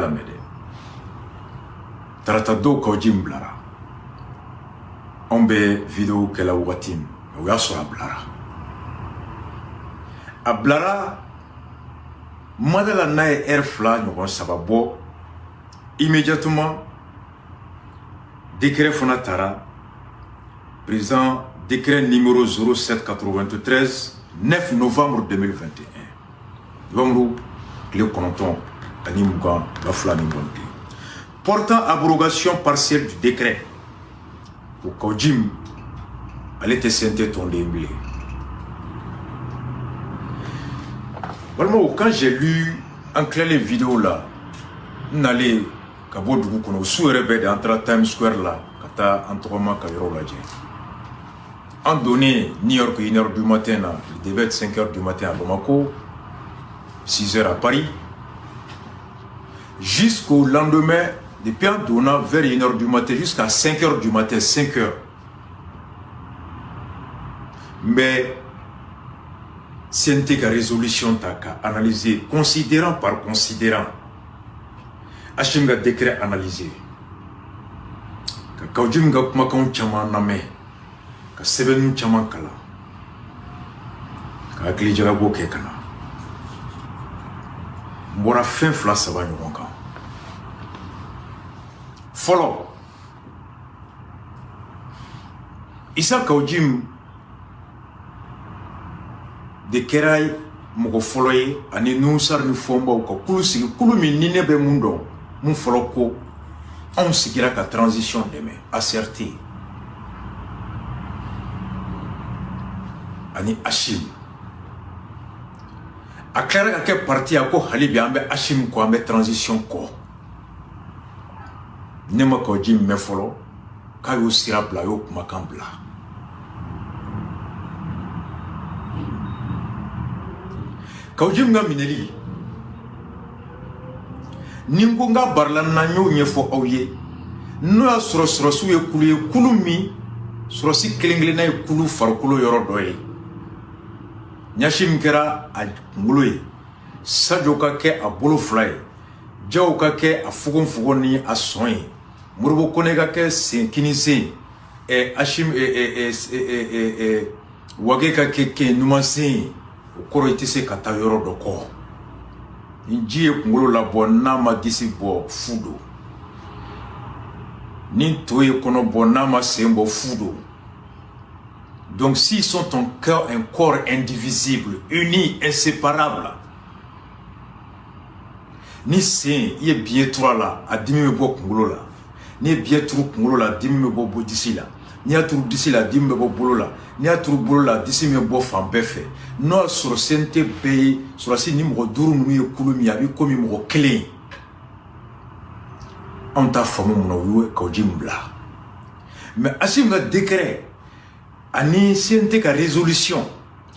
la mede. Tarata do Kojim blara. Ombe vidéo que la watim. Ouya sur ablara. Ablara. Madala nae airfla nous sababo. Immédiatement. Décret Fonatara. Président décret numéro 0793. 9 novembre 2021. Novembre, le canton, Animougan, la flamme portant abrogation partielle du décret pour Kojim, elle était sentie ton démblé. Vraiment, quand j'ai lu en clair les vidéos là, n'allez qu'à votre goût qu'on a sous-rebelle entre Times Square là, kata entourement Kayro Ladje. En donné, New York 1h du matin, il devait être 5h du matin à Bamako, 6h à Paris, jusqu'au lendemain, depuis en donnant vers 1h du matin jusqu'à 5h du matin, 5h. Mais, c'est une résolution à analyser, considérant par considérant. Hachim ga décret analysé. Kaujim ga kumakan chaman name. Ka sebenu chaman kala. Ka akili jaga boke kana. Mbora fin fla saba ɲɔgɔn kan. Fɔlɔ, Issa Kojim de kɛra mɔgɔ fɔlɔ ye ani Nusar ni Fɔnbaw ka kulu sigi, kulu min ni ne bɛ mun dɔn, mun fɔlɔ ko anw sigira ka transition dɛmɛ, ACRT ani Hachim. A kɛra ka kɛ parti a ko hali bi an bɛ Hachim kɔ, an bɛ transition kɔ. Ne ma Kojim mɛn fɔlɔ k'a y'o sira bila, a y'o kumakan bila. Kojim ka minɛli ni n ko n ka barila na n y'o ɲɛfɔ aw ye n'o y'a sɔrɔ sɔrɔsiw ye kulu min sɔrɔsi kelen-kelenna ye kulu farikolo yɔrɔ dɔ ye. Ɲasi min kɛra a kunkolo ye, Sajo ka kɛ a bolo fila ye, Jaw ka kɛ a fogon ni a sɔn ye, Moribo Kone ka kɛ sen kini sen, Hachim Wage ka kɛ numan sen ye. O kɔrɔ i tɛ se ka taa yɔrɔ dɔ kɔ. Ni ji ye kunkolo labɔ n'a ma disi bɔ fu don. Ni to ye kɔnɔ bɔ n'a ma sen bɔ fu don. Donc s'ils sont un corps indivisible, unis, inséparables, ni sen i ye biye tura la a dimi bɛ bɔ kunkolo la, ni ye biye turu kunkolo la dimi bɛ bɔ disi la, ni y'a turu disi la dimi bɛ bɔ bolo la, ni y'a turu bolo la disi bɛ bɔ fan bɛɛ fɛ. N'o y'a sɔrɔ sen tɛ bɛɛ ye, sɔrɔsi ni mɔgɔ duuru ninnu ye kulu min ye, a bɛ komi mɔgɔ kelen. Anw t'a faamu mun na u ye Kojim bila. Mais Hachim ka décret ani CNT ka résolution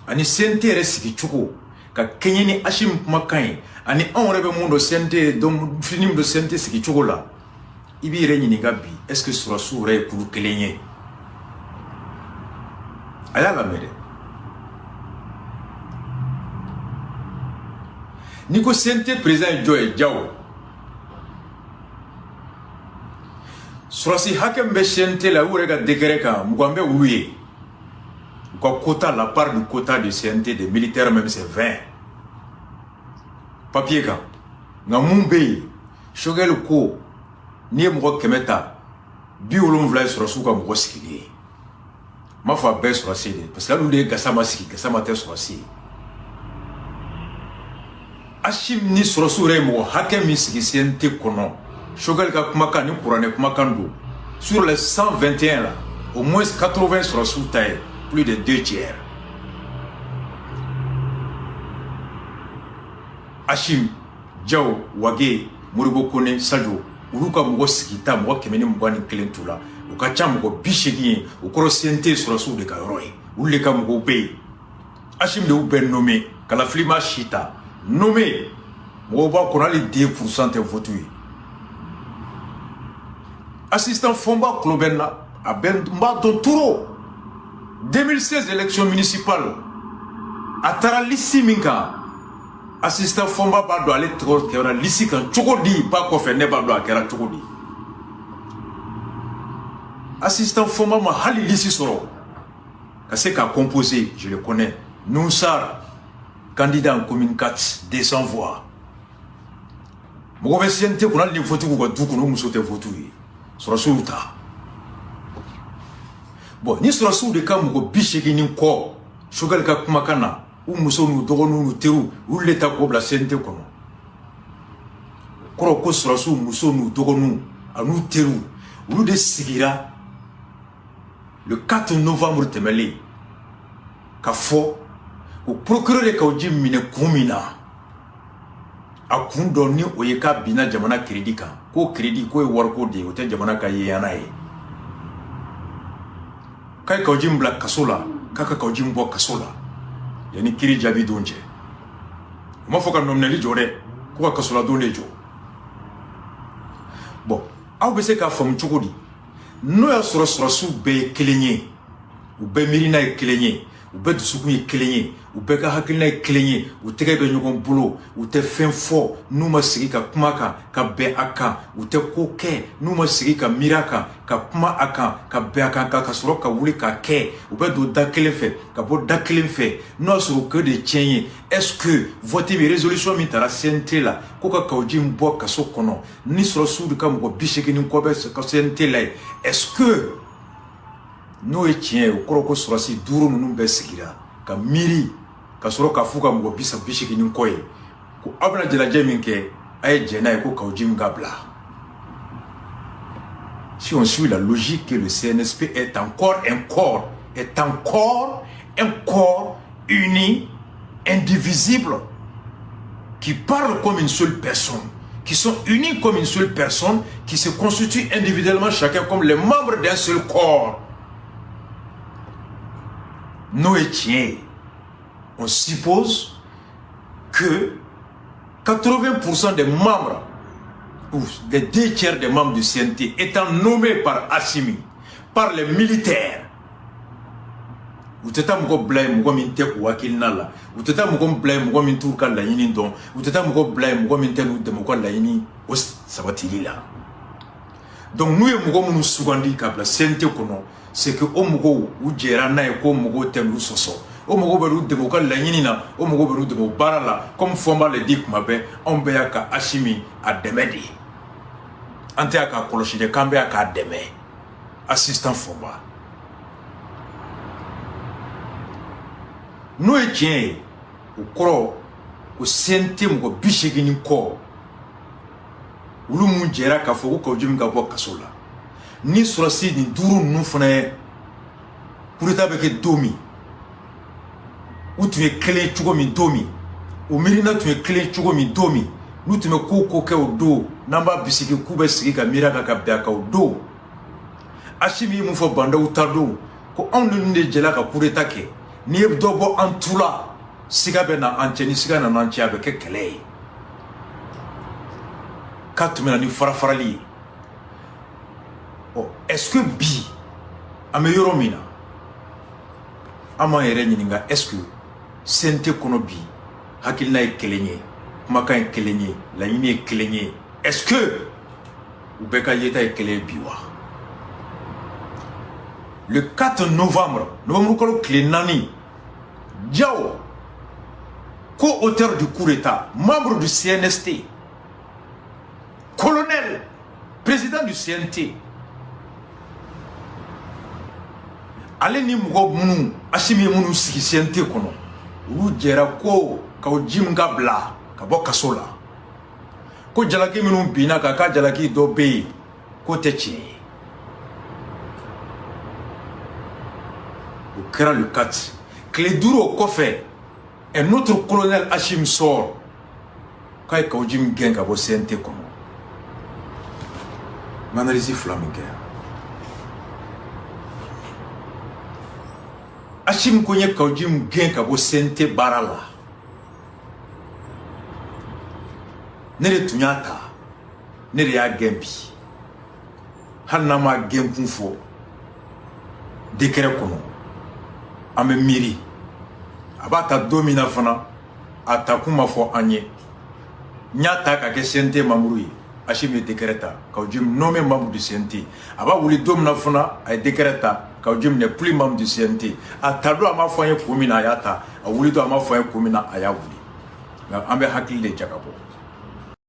ani CNT yɛrɛ sigi cogo ka kɛɲɛ ni Hachim kumakan ye ani anw yɛrɛ bɛ mun dɔn CNT donc fini min dɔn CNT sigi cogo la, i b'i yɛrɛ ɲininka bi est-ce que sɔrɔsiw yɛrɛ ye kulu kelen ye? A y'a lamɛn dɛ. Ni ko CNT président ye jɔ ye Jaw, sɔrɔsi hakɛ min bɛ CNT la u yɛrɛ ka décret kan mugan bɛ olu ye. U ka quota, la part du quota de CNT des militaires même c'est 20. Papier kan. Nka mun bɛ yen, Choguel ko n'i ye mɔgɔ 100 ta, 70 ye sɔrɔsiw ka mɔgɔ sigilen ye. N m'a fɔ a bɛɛ ye sɔrɔsi de ye parce que hali olu de ye Gassama sigi, Gassama tɛ sɔrɔsi ye. Hachim ni sɔrɔsiw yɛrɛ ye mɔgɔ hakɛ min sigi CNT kɔnɔ, Choguel ka kumakan ni kuranɛ kumakan don. Sur les 121 là, au moins 80 sɔrɔsiw ta ye, plus de 2 tiers. Hachim, Jaw, Wage, Moribo Kone, Sajo, olu ka mɔgɔ sigita mɔgɔ 121 t'u la. U ka ca mɔgɔ 80 ye, o kɔrɔ CNT sɔrɔsiw de ka yɔrɔ ye. Olu de ka mɔgɔw bɛ yen. Hachim de y'u bɛɛ nommé, Kalafilima Chita, nommé. Mɔgɔw b'a kɔnɔ hali 2% tɛ vote ye. Assistant Fɔnba kulo bɛ n na, a bɛ n b'a dɔn trop. 2016 élection municipale, a taara liste min kan, assistant Fomba ba do ale tro kera lisi kan chokodi ba ko fe ne ba do akera chokodi assistant Fomba ma hali lisi soro ka se ka composer je le connais Noussar candidat en commune 4 200 voix mo be sente kuna li votu ko du ko muso te votu soro suta bon ni soro su de kam ko bishiki ni ko shogal ka kuma kana muso nu dogonu nu teru uleta ko bla sente kono koro ko soro su muso nu dogonu anu teru ulu de sigira le 4 novembre temeli ka fo o procureur ka oji mine kumina akundo ni oyeka bina jamana credit kan ko credit ko e warko de o te jamana ka yeyana e kai ka oji mbla kasola kaka ka oji mbo kasola yani kiri jabi donje mo foka nomneli jore ko ka kasola donle jo bon aw be se ka fam chukudi no ya soro su be kelenye u be mirina e kelenye u be dusuku e kelenye u be ka hakilina e kelenye u tege be nyogon bulo u te fen fo nu ma sigi ka kuma ka be aka u te ko ke nu ma sigi ka miraka ka kuma aka ka be aka ka soro ka wuli ka ke u be do dakele fe ka bo dakele fe no soro que de tienye est-ce que voter mes résolutions mi tara sente la ko ka kawji mbo ka so kono ni soro sudu ka mbo bisheki ni ko be ka sente la est-ce que no e tien o koroko soro si duru nunu be sigira ka miri ka soro ka fuka mbo bisa bisheki ni ko ye ko abna jela jeminke ay jena ko kawji ngabla. Si on suit la logique que le CNSP est encore un corps uni, indivisible, qui parle comme une seule personne, qui sont unis comme une seule personne, qui se constituent individuellement chacun comme les membres d'un seul corps. Nous étions, on suppose que 80% des membres ou des 2 tiers des membres du CNT étant nommés par Assimi, par les militaires. Ou teta mko blame mko minte wakil nala, ou teta mko blame mko mintu ka la yini don, ou teta mko blame mko minte nou demoko la yini os sabatili la. Donc nous mko munu sugandi ka bla CNT kono, c'est que o mko u jera na e ko mko tenu soso. O mko beru demoko la yini na, o mko beru demo barala, comme Fomba le dit mabe, on beya ka Assimi a demedi. Ante aka koloshi de kambe aka deme assistant Fomba no e tien o koro o sente mo bishegi ni ko ulu mu jera ka fo ko jumi ka bo kasola ni sorosi ni duru nu fone pour ta be ke domi ou tu es clé chugo mi domi o mirina tu es clé chugo mi domi nous te me ko ke o do namba bisiki kube sigi ka miraka ka biaka o do Assimi mu fo banda utado ko on ne jela ka kureta ke ni dobo antula siga be na anteni siga na nantia be ke kele katumena ni farafarali oh est-ce que bi ameyoro mina ama yere nyininga est-ce que sente kono bi hakilna e kelenye maka e kelenye la yini e kelenye est-ce que Oubeka Yeta est clé biwa le 4 novembre nous avons clé nani Diao co-auteur du coup d'état membre du CNST colonel président du CNT allez ni mougo mounou Assimi mounou si CNT kono ou djera ko ka ojim gabla ka bokasola ko jalaki minun bina ka jalaki do be ko techi au kera le 4 clé duro ko fait un autre colonel Hachim sort kay ka ojim gen ka bo CNT kono manalizi flamingue Hachim konye ka ojim gen ka bo CNT barala nere tunyata nere ya gembi hanna ma gempunfo dekere kono ame miri abata domina fana a ta kuma fɔ an ye n y'a ta ka kɛ CNT membre ye Hachim ye décret ta k'aw jim nommé membre du CNT a b'a wuli don min na fana a ye décret ta k'aw jim n'est plus membre du CNT a ta don a m'a fɔ an ye kun min na a y'a ta a wuli don a m'a fɔ an ye kun min na a y'a wuli nka an bɛ hakili de jagabɔ